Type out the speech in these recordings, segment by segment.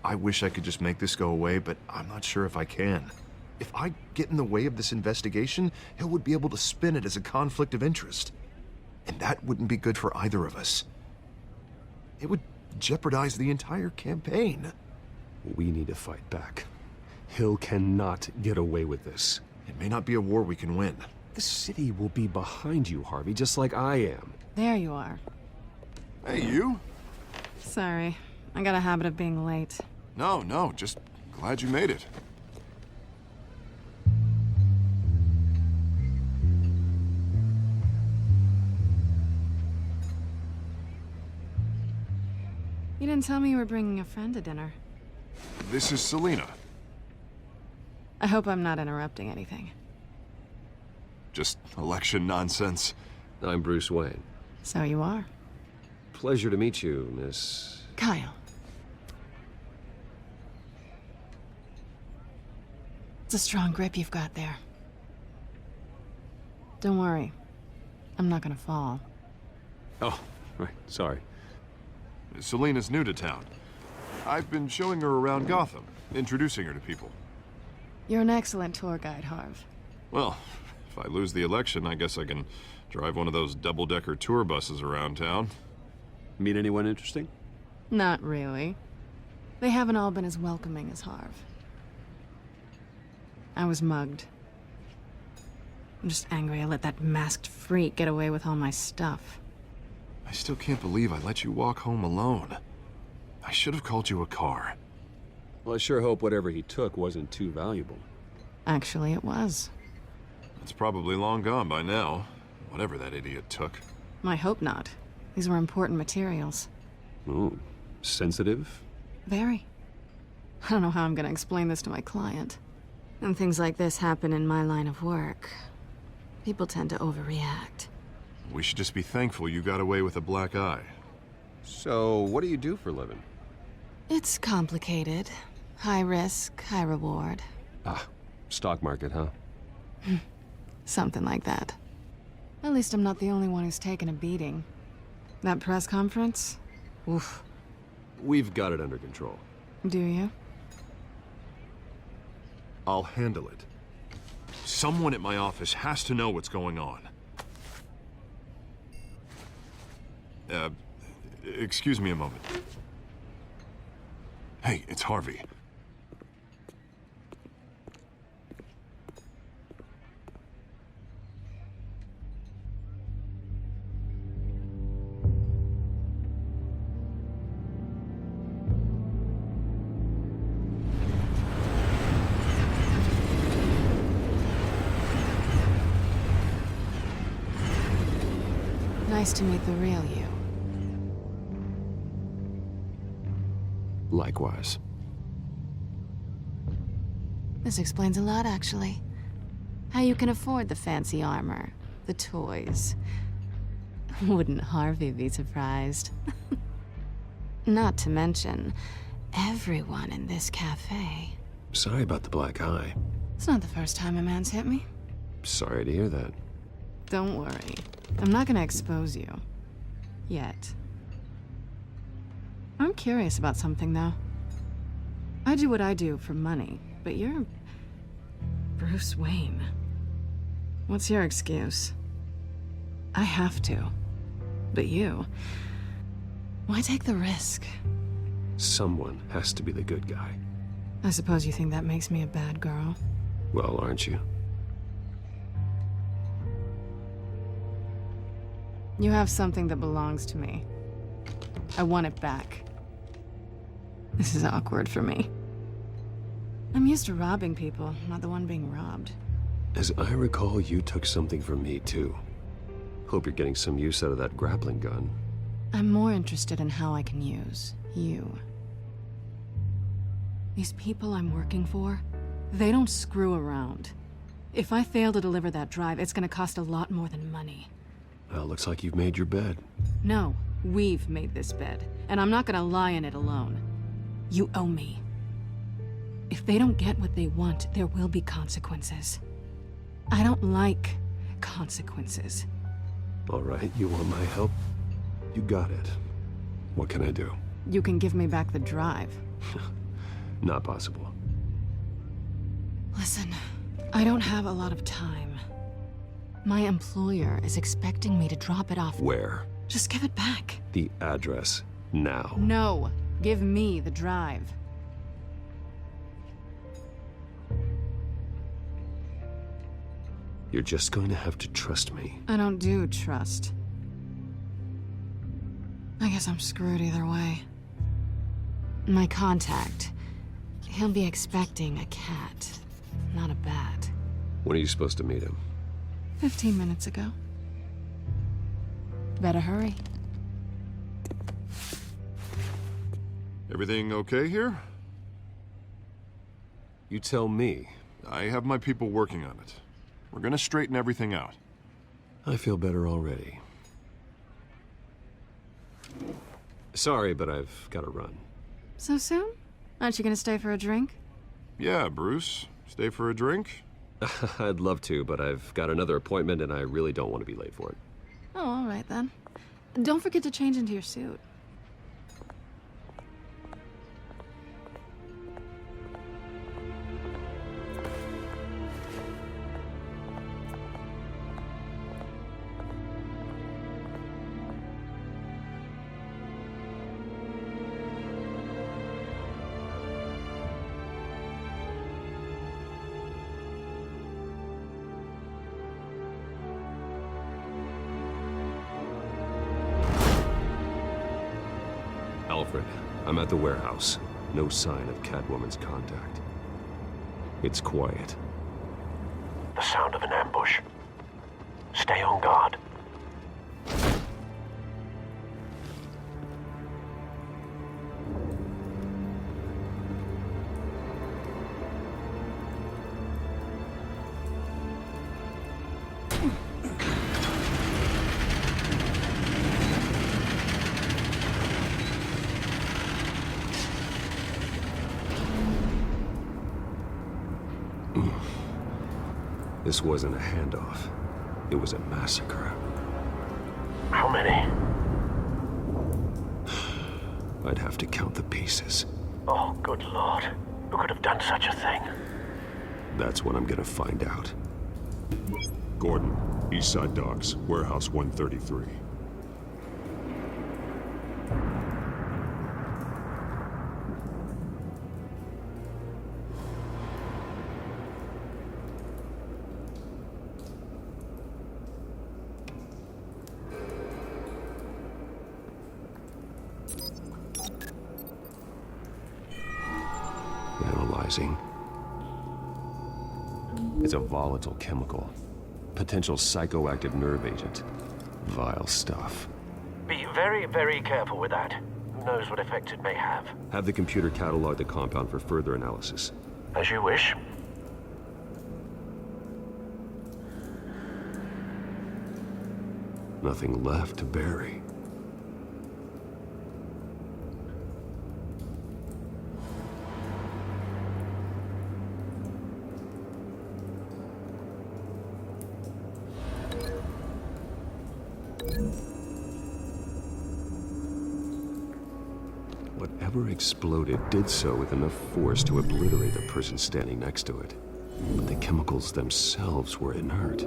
I wish I could just make this go away, but I'm not sure if I can. If I get in the way of this investigation, Hill would be able to spin it as a conflict of interest. And that wouldn't be good for either of us. It would jeopardize the entire campaign. We need to fight back. Hill cannot get away with this. It may not be a war we can win. The city will be behind you, Harvey, just like I am. There you are. Hey, you? Sorry. I got a habit of being late. No, just glad you made it. You didn't tell me you were bringing a friend to dinner. This is Selena. I hope I'm not interrupting anything. Just election nonsense. I'm Bruce Wayne. So you are. Pleasure to meet you, Miss... Kyle. It's a strong grip you've got there. Don't worry. I'm not gonna fall. Oh, right, sorry. Selena's new to town. I've been showing her around Gotham, introducing her to people. You're an excellent tour guide, Harv. Well, if I lose the election, I guess I can drive one of those double-decker tour buses around town. Meet anyone interesting? Not really. They haven't all been as welcoming as Harv. I was mugged. I'm just angry I let that masked freak get away with all my stuff. I still can't believe I let you walk home alone. I should have called you a car. Well, I sure hope whatever he took wasn't too valuable. Actually, it was. It's probably long gone by now, whatever that idiot took. I hope not. These were important materials. Ooh, sensitive? Very. I don't know how I'm gonna explain this to my client. When things like this happen in my line of work, people tend to overreact. We should just be thankful you got away with a black eye. So, what do you do for a living? It's complicated. High risk, high reward. Ah, stock market, huh? Something like that. At least I'm not the only one who's taken a beating. That press conference? Oof. We've got it under control. Do you? I'll handle it. Someone at my office has to know what's going on. Excuse me a moment. Hey, it's Harvey. Nice to meet the real you. Likewise. This explains a lot, actually. How you can afford the fancy armor, the toys. Wouldn't Harvey be surprised? Not to mention, everyone in this cafe. Sorry about the black eye. It's not the first time a man's hit me. Sorry to hear that. Don't worry. I'm not gonna expose you. Yet. I'm curious about something, though. I do what I do for money, but you're... Bruce Wayne. What's your excuse? I have to. But you... Why take the risk? Someone has to be the good guy. I suppose you think that makes me a bad girl? Well, aren't you? You have something that belongs to me. I want it back. This is awkward for me. I'm used to robbing people, not the one being robbed. As I recall, you took something from me, too. Hope you're getting some use out of that grappling gun. I'm more interested in how I can use you. These people I'm working for, they don't screw around. If I fail to deliver that drive, it's gonna cost a lot more than money. Well, looks like you've made your bed. No, we've made this bed, and I'm not gonna lie in it alone. You owe me. If they don't get what they want, there will be consequences. I don't like consequences. All right, you want my help? You got it. What can I do? You can give me back the drive. Not possible. Listen, I don't have a lot of time. My employer is expecting me to drop it off. Where? Just give it back. The address. Now. No, give me the drive. You're just going to have to trust me. I don't do trust. I guess I'm screwed either way. My contact, he'll be expecting a cat, not a bat. When are you supposed to meet him? 15 minutes ago. Better hurry. Everything okay here? You tell me. I have my people working on it. We're gonna straighten everything out. I feel better already. Sorry, but I've got to run. So soon? Aren't you gonna stay for a drink? Yeah, Bruce. Stay for a drink? I'd love to, but I've got another appointment and I really don't want to be late for it. Oh, all right then. Don't forget to change into your suit. Alfred, I'm at the warehouse. No sign of Catwoman's contact. It's quiet. The sound of an ambush. Stay on guard. This wasn't a handoff. It was a massacre. How many? I'd have to count the pieces. Oh, good Lord. Who could have done such a thing? That's what I'm gonna find out. Gordon, Eastside Docks, Warehouse 133. Analyzing. It's a volatile chemical. Potential psychoactive nerve agent. Vile stuff. Be very, very careful with that. Who knows what effect it may have? Have the computer catalog the compound for further analysis. As you wish. Nothing left to bury. Whatever exploded did so with enough force to obliterate the person standing next to it. But the chemicals themselves were inert,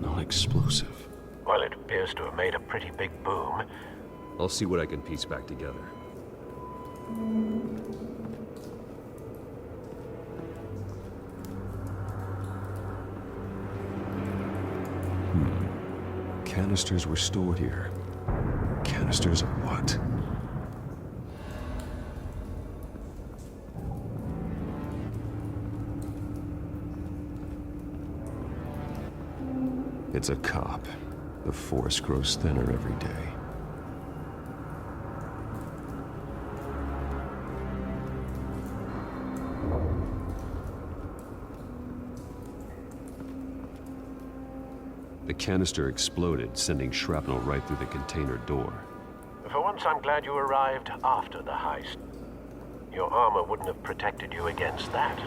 not explosive. Well, it appears to have made a pretty big boom. I'll see what I can piece back together. Canisters were stored here. Canisters of what? It's a cop. The force grows thinner every day. The canister exploded, sending shrapnel right through the container door. For once, I'm glad you arrived after the heist. Your armor wouldn't have protected you against that.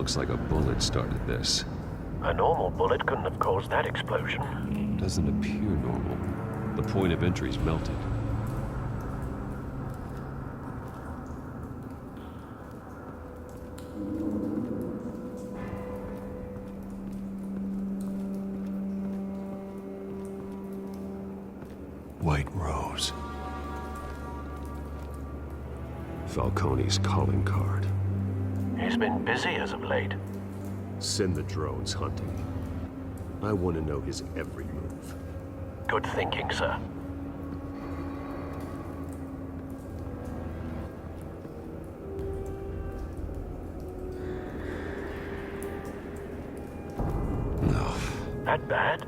Looks like a bullet started this. A normal bullet couldn't have caused that explosion. Doesn't appear normal. The point of entry's melted. White Rose. Falcone's calling card. He's been busy as of late. Send the drones hunting. I want to know his every move. Good thinking, sir. No. That bad?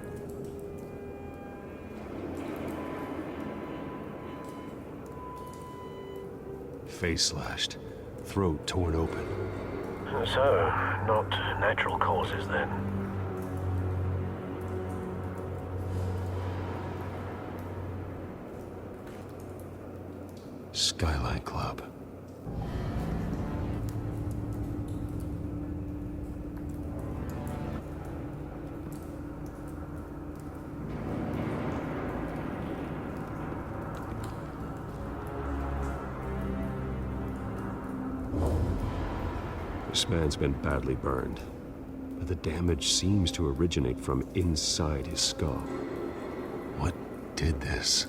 Face slashed. Throat torn open. So, not natural causes then. Skyline Club. This man's been badly burned, but the damage seems to originate from inside his skull. What did this?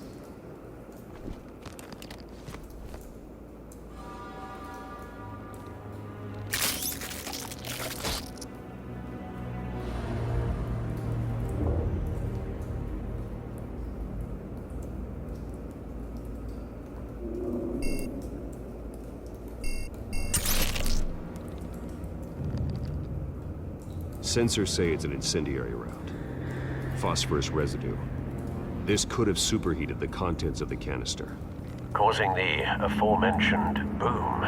Sensors say it's an incendiary round. Phosphorus residue. This could have superheated the contents of the canister. Causing the aforementioned boom.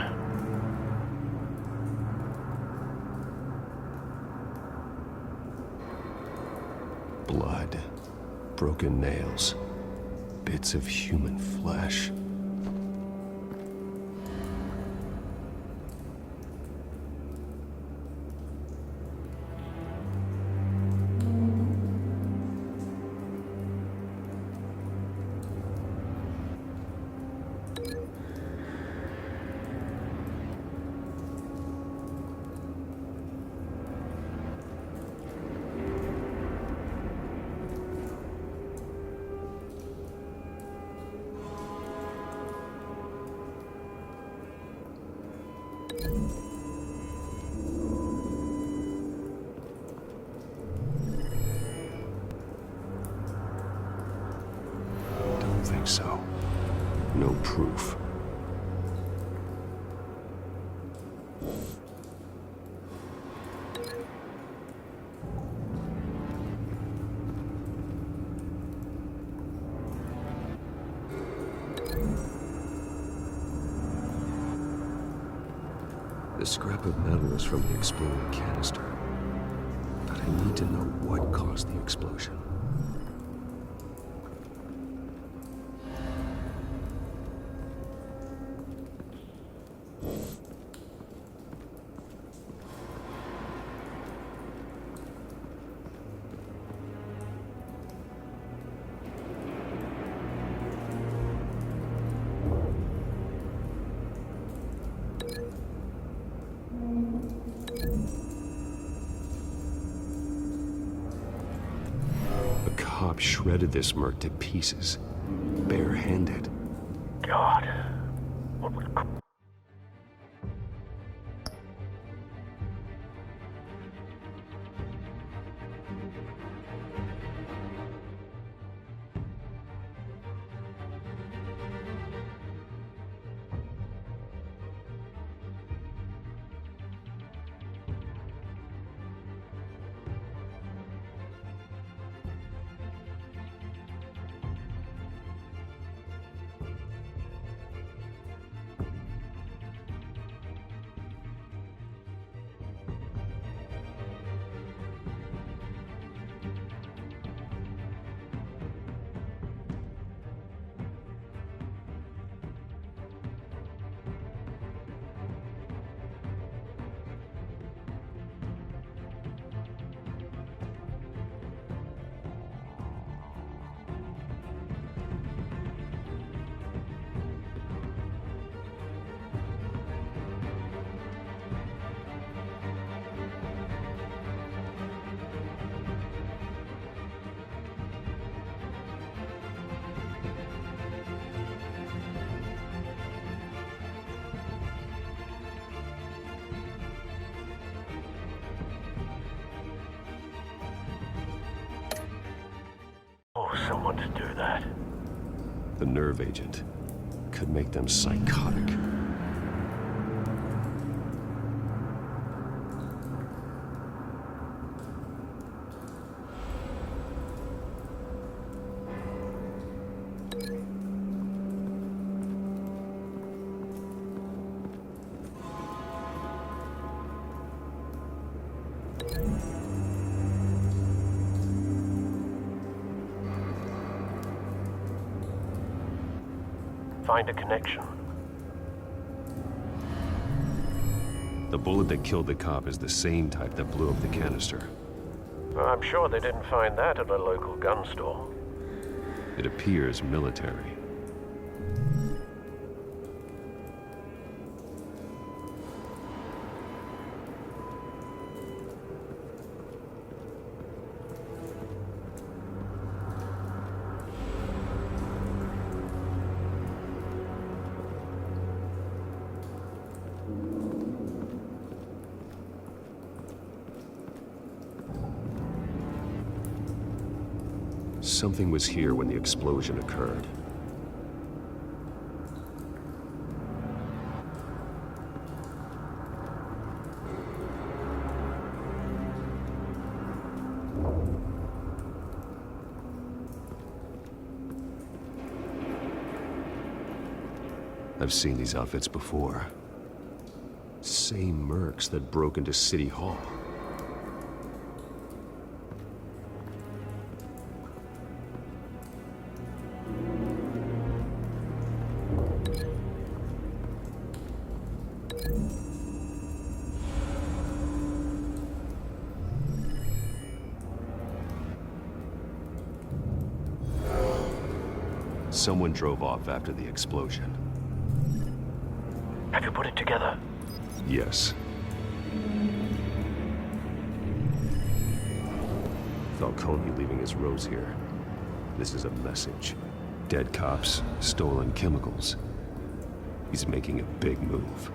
Blood. Broken nails. Bits of human flesh. Don't think so. No proof. The scrap of metal is from the exploding canister. But I need to know what caused the explosion. A cop shredded this merc to pieces, barehanded. God. What would... want to do that. The nerve agent could make them psychotic. Find a connection. The bullet that killed the cop is the same type that blew up the canister. I'm sure they didn't find that at a local gun store. It appears military. Something was here when the explosion occurred. I've seen these outfits before. Same mercs that broke into City Hall. Someone drove off after the explosion. Have you put it together? Yes. Falcone leaving his rose here. This is a message. Dead cops, stolen chemicals. He's making a big move.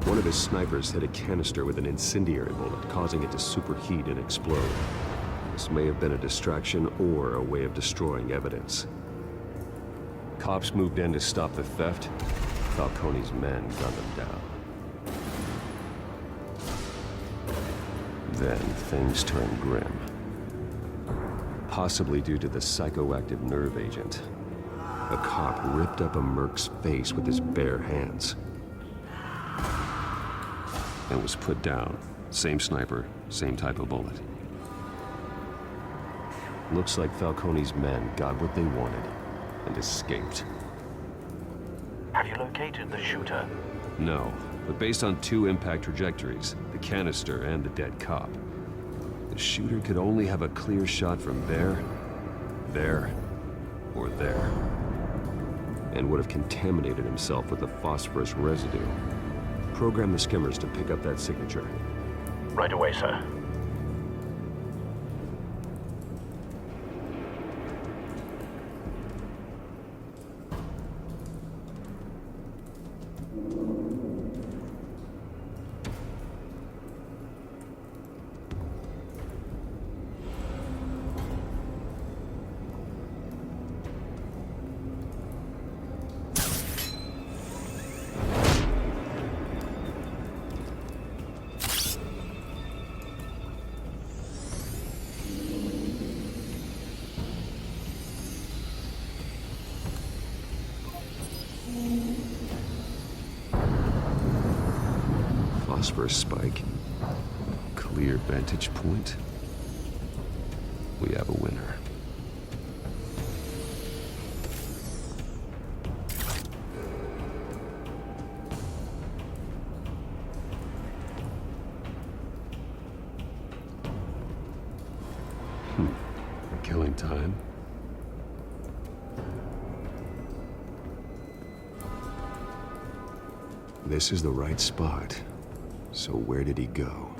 One of his snipers hit a canister with an incendiary bullet, causing it to superheat and explode. This may have been a distraction or a way of destroying evidence. Cops moved in to stop the theft. Falcone's men gunned them down. Then things turned grim. Possibly due to the psychoactive nerve agent. A cop ripped up a merc's face with his bare hands. And was put down. Same sniper, same type of bullet. Looks like Falcone's men got what they wanted and escaped. Have you located the shooter? No, but based on two impact trajectories, the canister and the dead cop, the shooter could only have a clear shot from there, or there, and would have contaminated himself with the phosphorus residue. Program the skimmers to pick up that signature. Right away, sir. Phosphorus spike. Clear vantage point. We have a winner. Killing time. This is the right spot. So where did he go?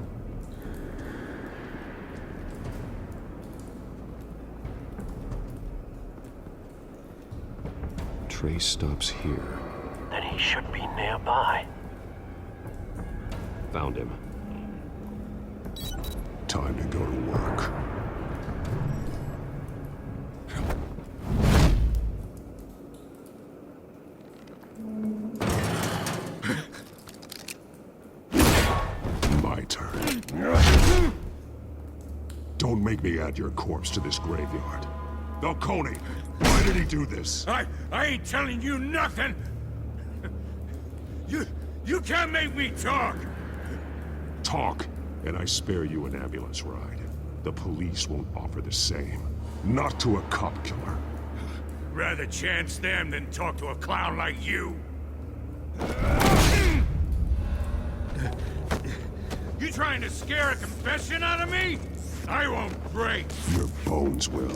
Trace stops here. Then he should be nearby. found him. Time to go to work. My turn. Don't make me add your corpse to this graveyard. Falcone, why did he do this? I ain't telling you nothing! You can't make me talk! Talk, and I spare you an ambulance ride. The police won't offer the same. Not to a cop killer. Rather chance them than talk to a clown like you. You trying to scare a confession out of me? I won't break. Your bones will.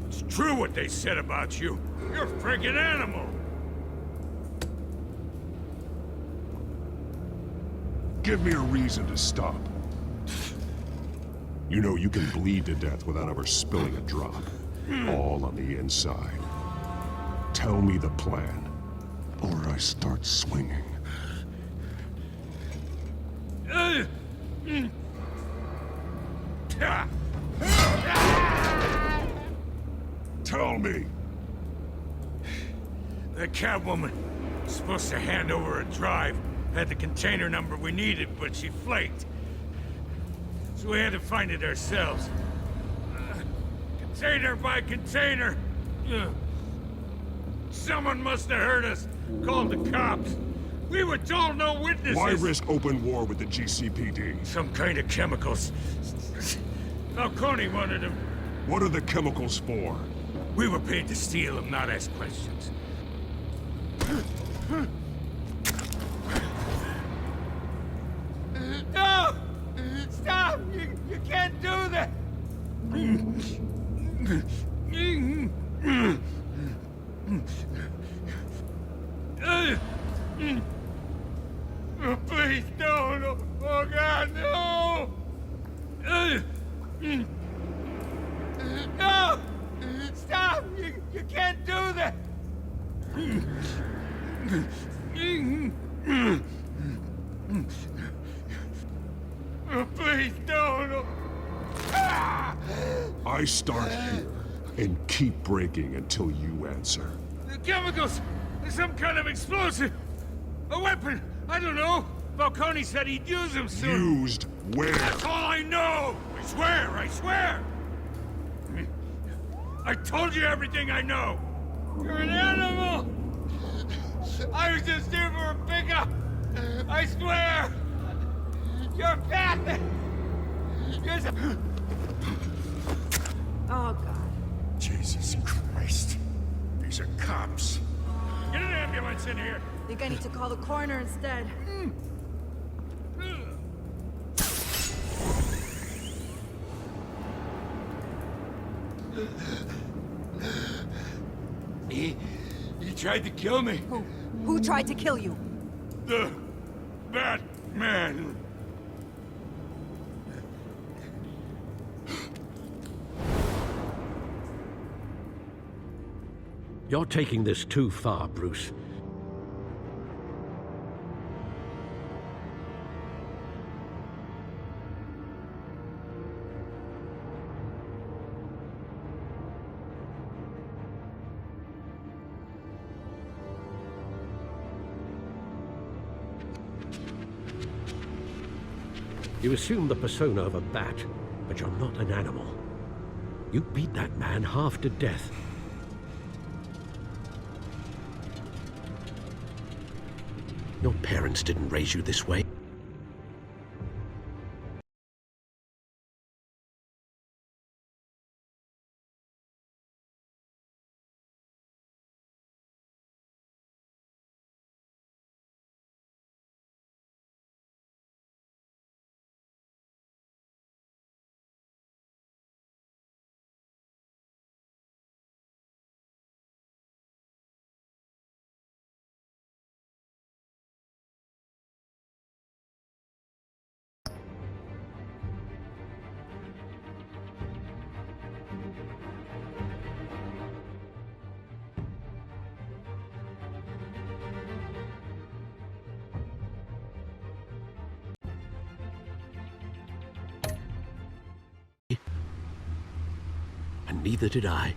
It's true what they said about you. You're a friggin' animal. Give me a reason to stop. You know you can bleed to death without ever spilling a drop. All on the inside. Tell me the plan, or I start swinging. Tell me! The Catwoman was supposed to hand over a drive. Had the container number we needed, but she flaked. So we had to find it ourselves. Container by container. Someone must have heard us. Called the cops. We were told no witnesses. Why risk open war with the GCPD? Some kind of chemicals. Falcone wanted them. What are the chemicals for? We were paid to steal them, not ask questions. No! Stop! You can't do that! Oh, please, no! Oh, God, no! No! Stop! You can't do that! Oh, please, no! I start here and keep breaking until you answer. The chemicals! Some kind of explosive! A weapon! I don't know! Falcone said he'd use them soon! Used where? That's all I know! I swear! I told you everything I know! You're an animal! I was just here for a pickup! I swear! You're pathetic! You're so... Oh, God. Jesus Christ. These are cops. Get an ambulance in here! Think I need to call the coroner instead. He tried to kill me. Who tried to kill you? The Batman. You're taking this too far, Bruce. You assume the persona of a bat, but you're not an animal. You beat that man half to death. Your parents didn't raise you this way. Neither did I.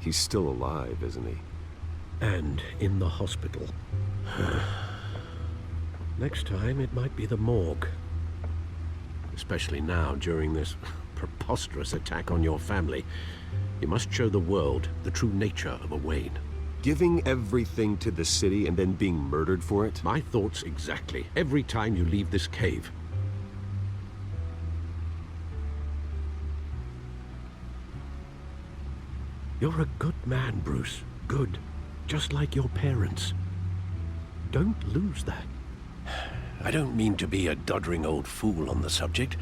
He's still alive, isn't he? And in the hospital. Next time, it might be the morgue. Especially now, during this preposterous attack on your family. You must show the world the true nature of a Wayne. Giving everything to the city and then being murdered for it? My thoughts exactly. Every time you leave this cave. You're a good man, Bruce. Good. Just like your parents. Don't lose that. I don't mean to be a doddering old fool on the subject,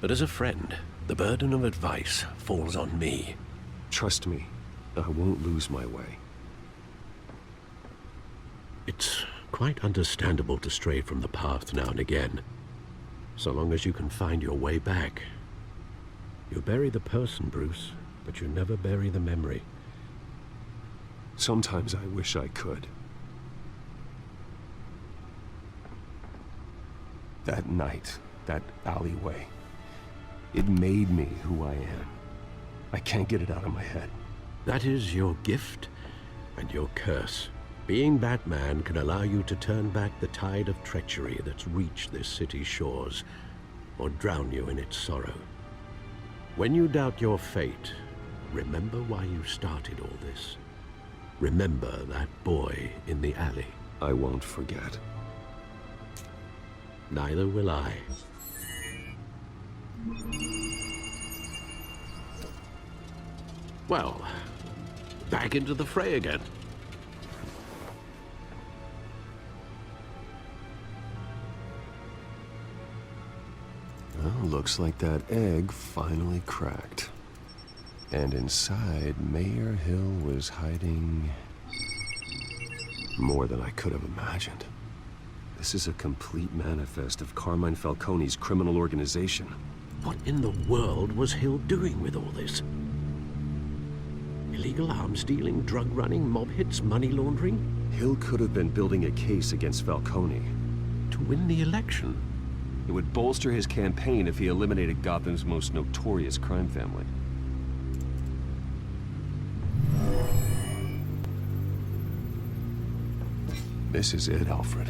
but as a friend, the burden of advice falls on me. Trust me, I won't lose my way. It's quite understandable to stray from the path now and again, so long as you can find your way back. You bury the person, Bruce, but you never bury the memory. Sometimes I wish I could. That night, that alleyway, it made me who I am. I can't get it out of my head. That is your gift and your curse. Being Batman can allow you to turn back the tide of treachery that's reached this city's shores, or drown you in its sorrow. When you doubt your fate, remember why you started all this. Remember that boy in the alley. I won't forget. Neither will I. Well, back into the fray again. Well, looks like that egg finally cracked. And inside, Mayor Hill was hiding more than I could have imagined. This is a complete manifest of Carmine Falcone's criminal organization. What in the world was Hill doing with all this? Illegal arms dealing, drug running, mob hits, money laundering? Hill could have been building a case against Falcone. To win the election? It would bolster his campaign if he eliminated Gotham's most notorious crime family. This is it, Alfred.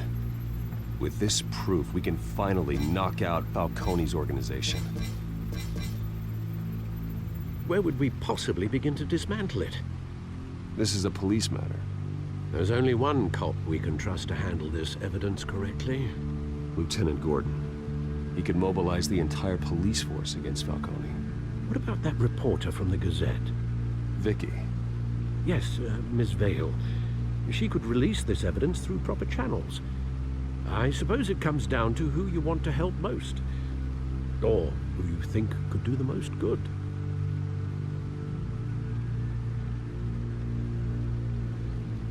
With this proof, we can finally knock out Falcone's organization. Where would we possibly begin to dismantle it? This is a police matter. There's only one cop we can trust to handle this evidence correctly. Lieutenant Gordon. He could mobilize the entire police force against Falcone. What about that reporter from the Gazette? Vicky. Yes, Miss Vale. She could release this evidence through proper channels. I suppose it comes down to who you want to help most. Or who you think could do the most good.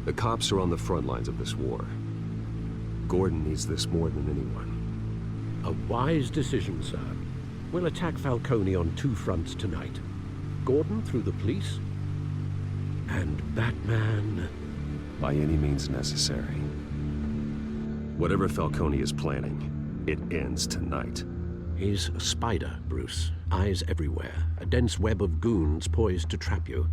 The cops are on the front lines of this war. Gordon needs this more than anyone. A wise decision, sir. We'll attack Falcone on two fronts tonight. Gordon through the police, and Batman... by any means necessary. Whatever Falcone is planning, it ends tonight. He's a spider, Bruce. Eyes everywhere. A dense web of goons poised to trap you.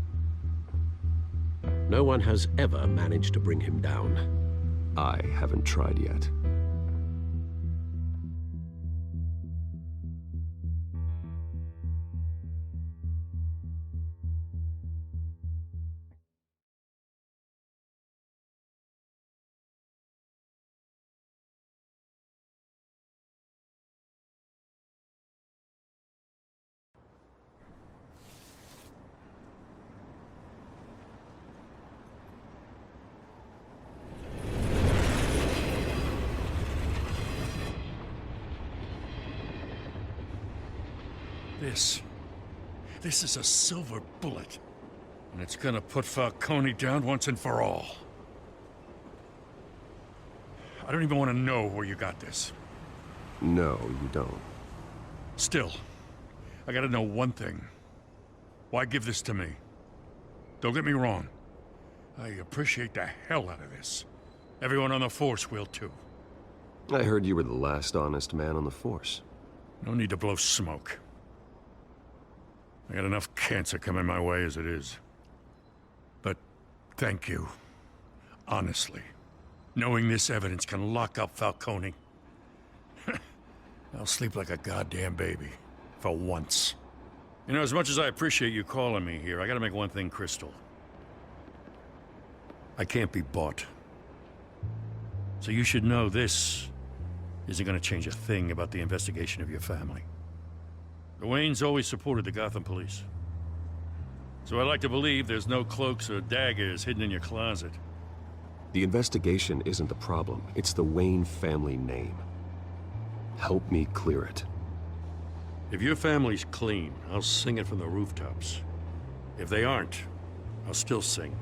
No one has ever managed to bring him down. I haven't tried yet. This is a silver bullet. And it's gonna put Falcone down once and for all. I don't even want to know where you got this. No, you don't. Still, I gotta know one thing. Why give this to me? Don't get me wrong. I appreciate the hell out of this. Everyone on the Force will too. I heard you were the last honest man on the Force. No need to blow smoke. I got enough cancer coming my way as it is. But thank you. Honestly. Knowing this evidence can lock up Falcone. I'll sleep like a goddamn baby. For once. You know, as much as I appreciate you calling me here, I gotta make one thing crystal. I can't be bought. So you should know this isn't gonna change a thing about the investigation of your family. The Waynes always supported the Gotham police. So I like to believe there's no cloaks or daggers hidden in your closet. The investigation isn't the problem. It's the Wayne family name. Help me clear it. If your family's clean, I'll sing it from the rooftops. If they aren't, I'll still sing.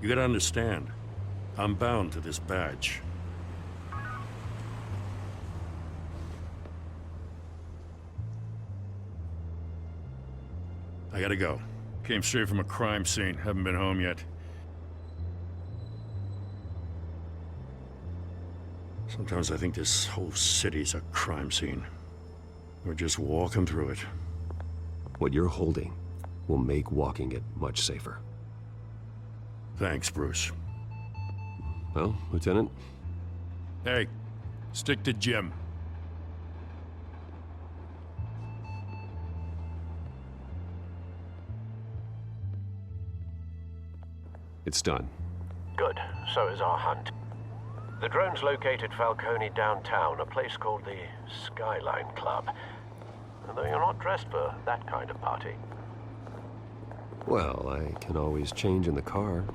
You gotta understand, I'm bound to this badge. I gotta go. Came straight from a crime scene. Haven't been home yet. Sometimes I think this whole city's a crime scene. We're just walking through it. What you're holding will make walking it much safer. Thanks, Bruce. Well, Lieutenant? Hey, stick to Jim. It's done. Good. So is our hunt. The drones located Falcone downtown, a place called the Skyline Club. Although you're not dressed for that kind of party. Well, I can always change in the car.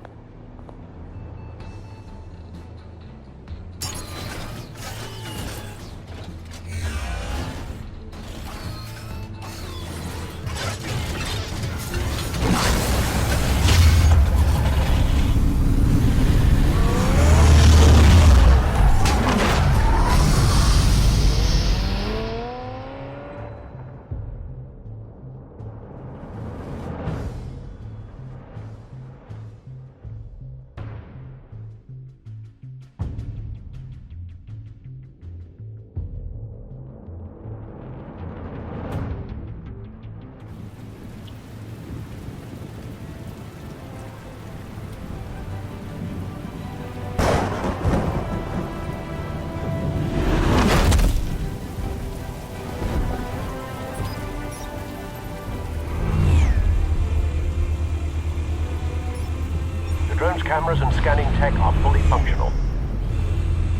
Drone's cameras and scanning tech are fully functional.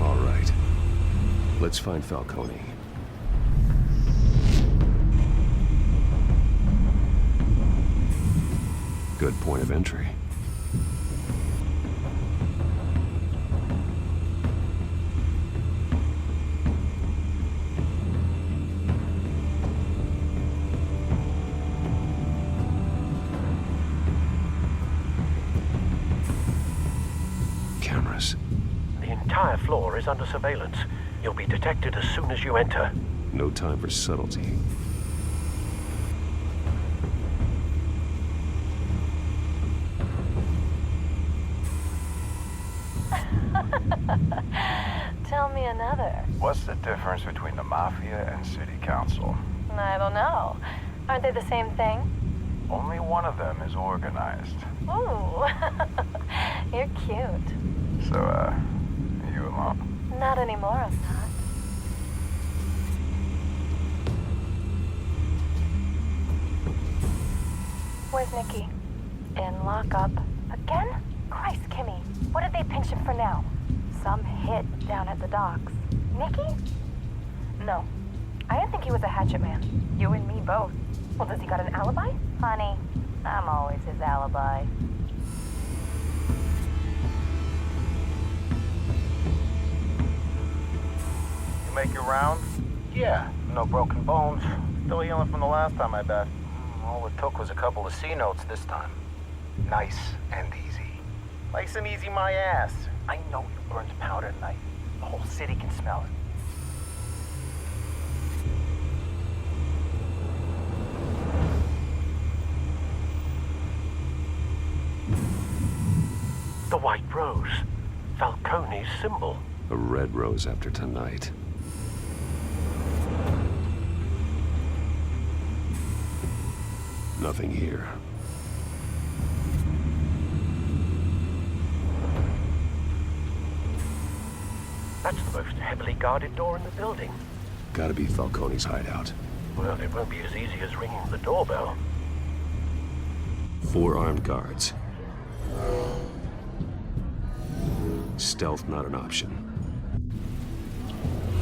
All right. Let's find Falcone. Good point of entry. Cameras. The entire floor is under surveillance. You'll be detected as soon as you enter. No time for subtlety. Tell me another. What's the difference between the Mafia and City Council? I don't know. Aren't they the same thing? Only one of them is organized. Ooh, you're cute. So, you alone? Not anymore, I'm not. Where's Nikki? In lockup. Again? Christ, Kimmy. What did they pinch him for now? Some hit down at the docks. Nikki? No. I didn't think he was a hatchet man. You and me both. Well, does he got an alibi? Honey, I'm always his alibi. You make your rounds? Yeah, no broken bones. Still healing from the last time, I bet. All it took was a couple of C notes this time. Nice and easy. Nice and easy my ass. I know you burned powder tonight. The whole city can smell it. The White Rose. Falcone's symbol. A red rose after tonight. Nothing here. That's the most heavily guarded door in the building. Gotta be Falcone's hideout. Well, it won't be as easy as ringing the doorbell. 4 armed guards. Stealth not an option.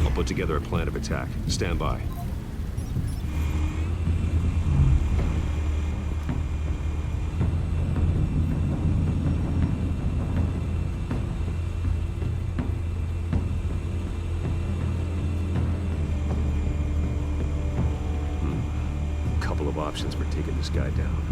I'll put together a plan of attack. Stand by. Couple of options for taking this guy down.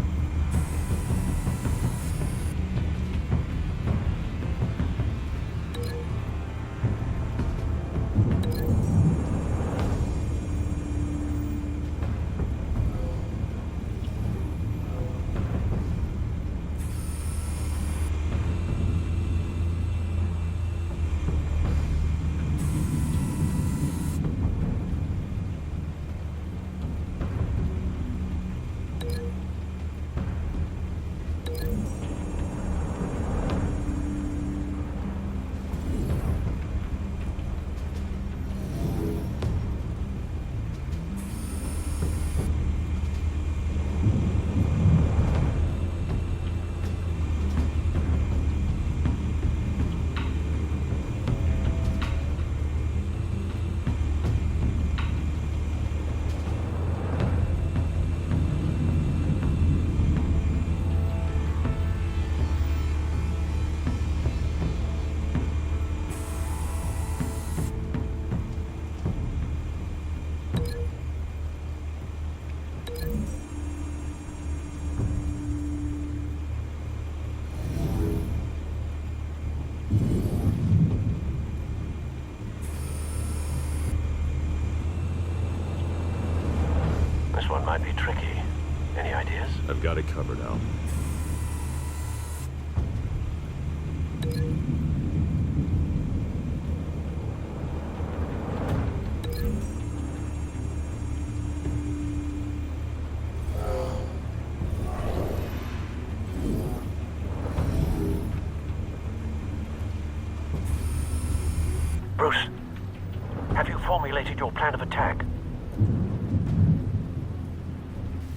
This one might be tricky. Any ideas? I've got it covered, Al. Bruce, have you formulated your plan of attack?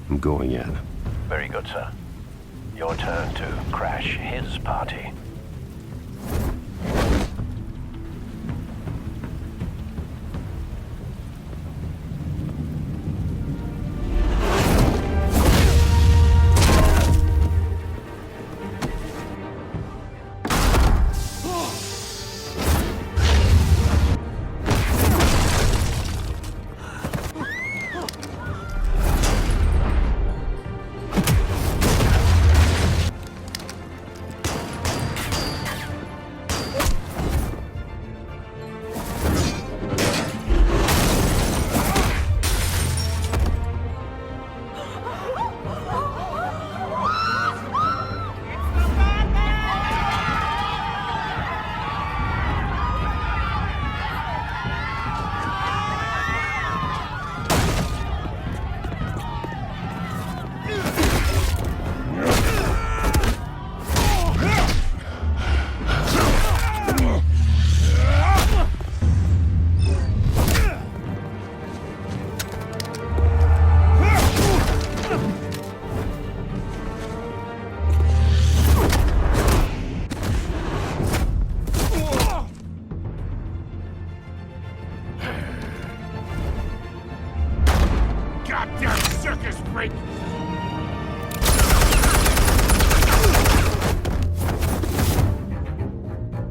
I'm going in. Very good, sir. Your turn to crash his party.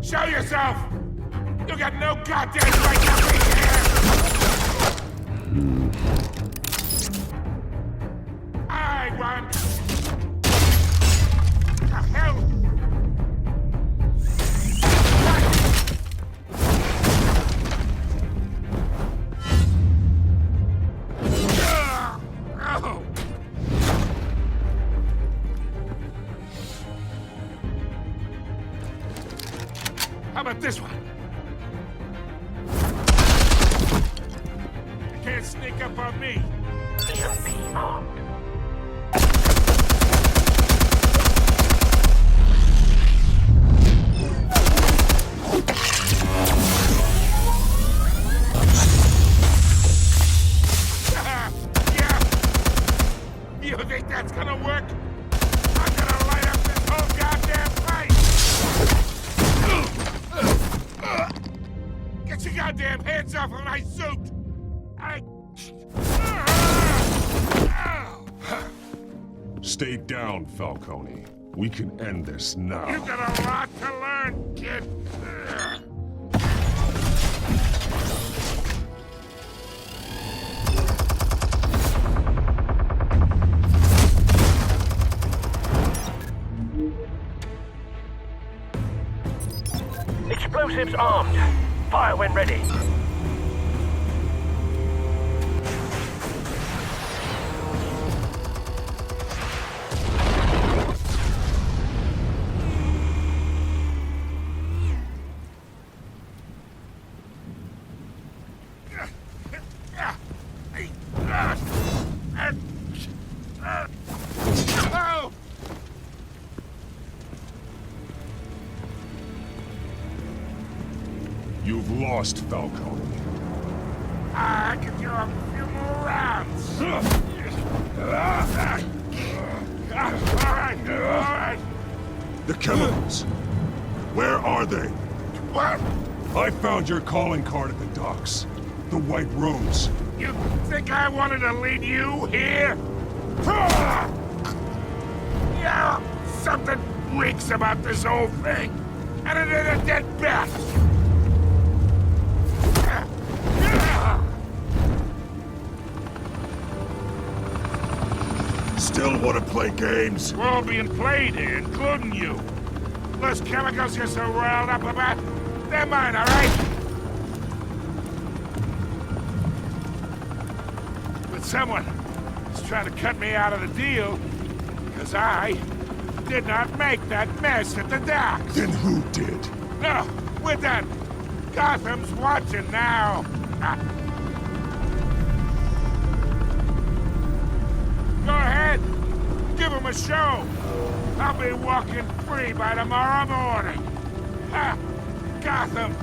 Show yourself! You got no goddamn right to be here! I want... The hell? Oh! How about this one? You can't sneak up on me. Even be armed. Stay down, Falcone. We can end this now. You got a lot to learn, kid. Explosives armed. Fire when ready. You've lost, Falcone. I can do a few more rounds. All right. The chemicals. Where are they? What? I found your calling card at the docks. The White Rose. You think I wanted to lead you here? Yeah, something reeks about this whole thing. And it ain't a dead bat. Still want to play games? We're all being played here, including you. Those chemicals you're so riled up about, they're mine, all right? But someone is trying to cut me out of the deal, because I did not make that mess at the docks. Then who did? No, we're done. Gotham's watching now. Go ahead. Give him a show. I'll be walking free by tomorrow morning. Ha! Gotham.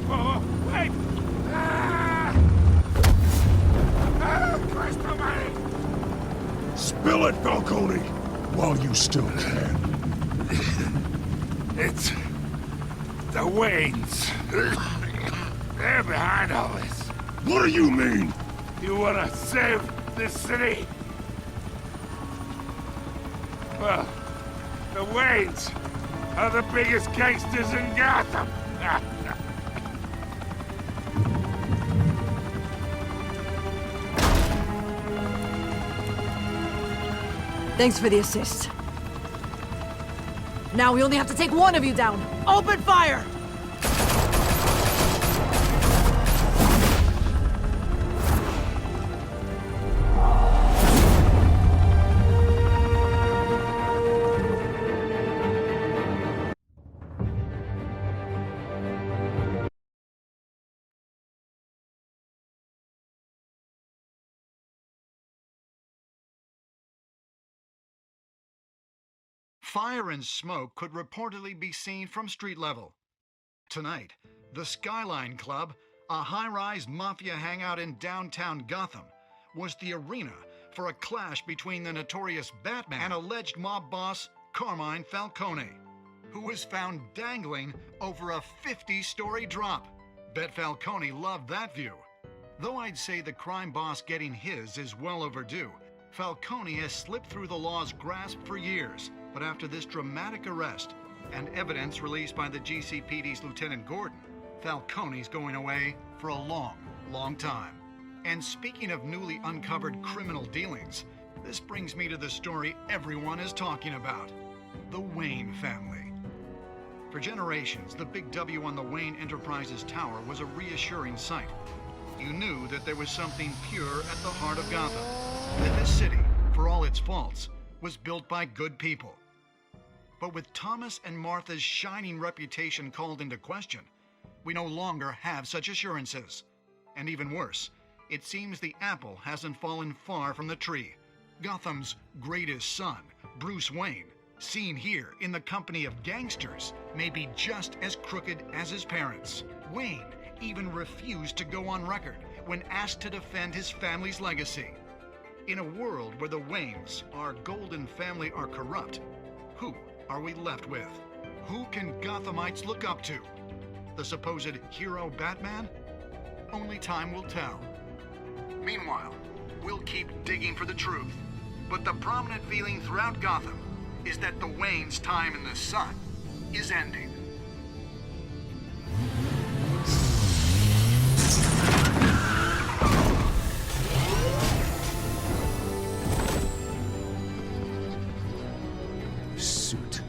Oh, wait. Christ almighty. Spill it, Falcone, while you still can. It's the Waynes. They're behind all this. What do you mean? You wanna save this city? Well, the Waynes are the biggest gangsters in Gotham. Thanks for the assist. Now we only have to take one of you down. Open fire! Fire and smoke could reportedly be seen from street level. Tonight, the Skyline Club, a high-rise mafia hangout in downtown Gotham, was the arena for a clash between the notorious Batman and alleged mob boss Carmine Falcone, who was found dangling over a 50-story drop. Bet Falcone loved that view. Though I'd say the crime boss getting his is well overdue, Falcone has slipped through the law's grasp for years. But after this dramatic arrest and evidence released by the GCPD's Lieutenant Gordon, Falcone's going away for a long, long time. And speaking of newly uncovered criminal dealings, this brings me to the story everyone is talking about: the Wayne family. For generations, the big W on the Wayne Enterprises Tower was a reassuring sight. You knew that there was something pure at the heart of Gotham, that this city, for all its faults, was built by good people. But with Thomas and Martha's shining reputation called into question, we no longer have such assurances. And even worse, it seems the apple hasn't fallen far from the tree. Gotham's greatest son, Bruce Wayne, seen here in the company of gangsters, may be just as crooked as his parents. Wayne even refused to go on record when asked to defend his family's legacy. In a world where the Waynes, our golden family, are corrupt, who are we left with? Who can Gothamites look up to? The supposed hero Batman? Only time will tell. Meanwhile, we'll keep digging for the truth. But the prominent feeling throughout Gotham is that the Waynes' time in the sun is ending. Suit,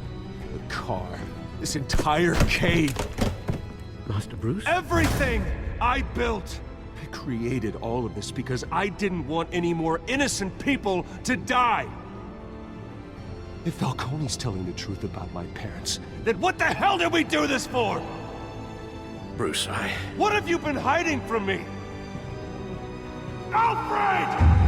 the car, this entire cave. Master Bruce? Everything I built! I created all of this because I didn't want any more innocent people to die! If Falcone's telling the truth about my parents, then what the hell did we do this for? Bruce, What have you been hiding from me? Alfred!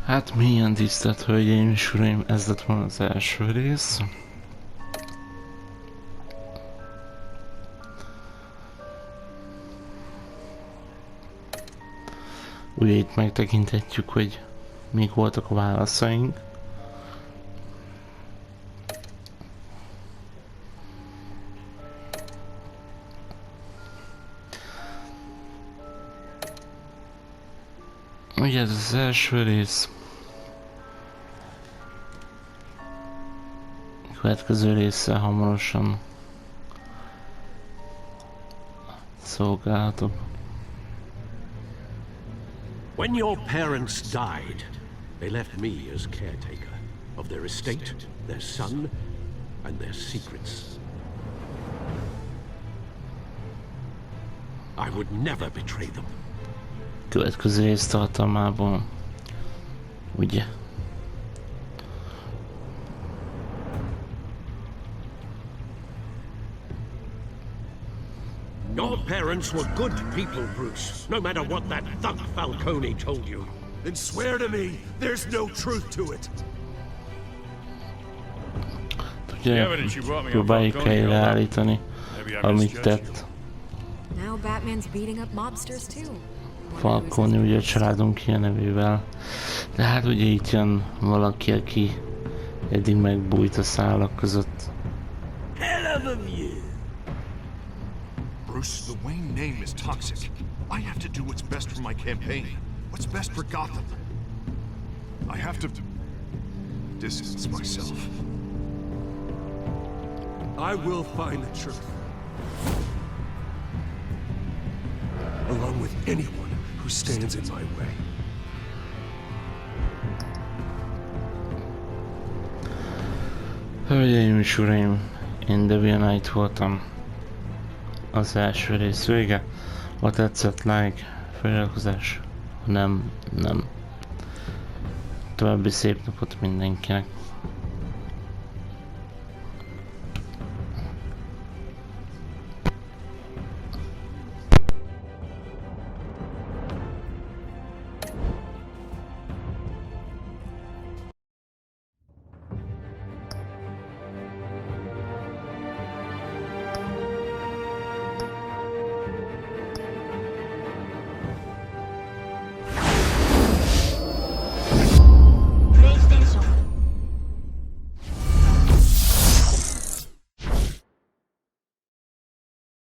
Hát milyen tisztelt hölgyeim és uraim, ez lett volna az első rész. Ugye itt megtekinthetjük, hogy mik voltak a válaszaink. Ugye ez az első rész. A következő része hamarosan szolgálhatok. When your parents died, they left me as caretaker of their estate, their son, and their secrets. I would never betray them. Következő rész tartalmából, ugye? Your parents were good people, Bruce, no matter what that thug Falcone told you. Then swear to me there's no truth to it. Ugye, próbáljuk helyreállítani, amit tett. Now Batman's beating up mobsters too. Falcone ugye a családunk ilyen nevével. De hát ugye itt jön valaki, aki eddig megbújt a szálak között. Hell of a view. Bruce, the Wayne name is toxic. I have to do what's best for my campaign. What's best for Gotham. I have to distance myself. I will find the truth. Along with anyone who stands in my way. Hölgyeim és uraim, én Devil Knight voltam. Az első rész vége. Ha tetszett, like, feliratkozás. Ha nem, nem. További szép napot mindenkinek.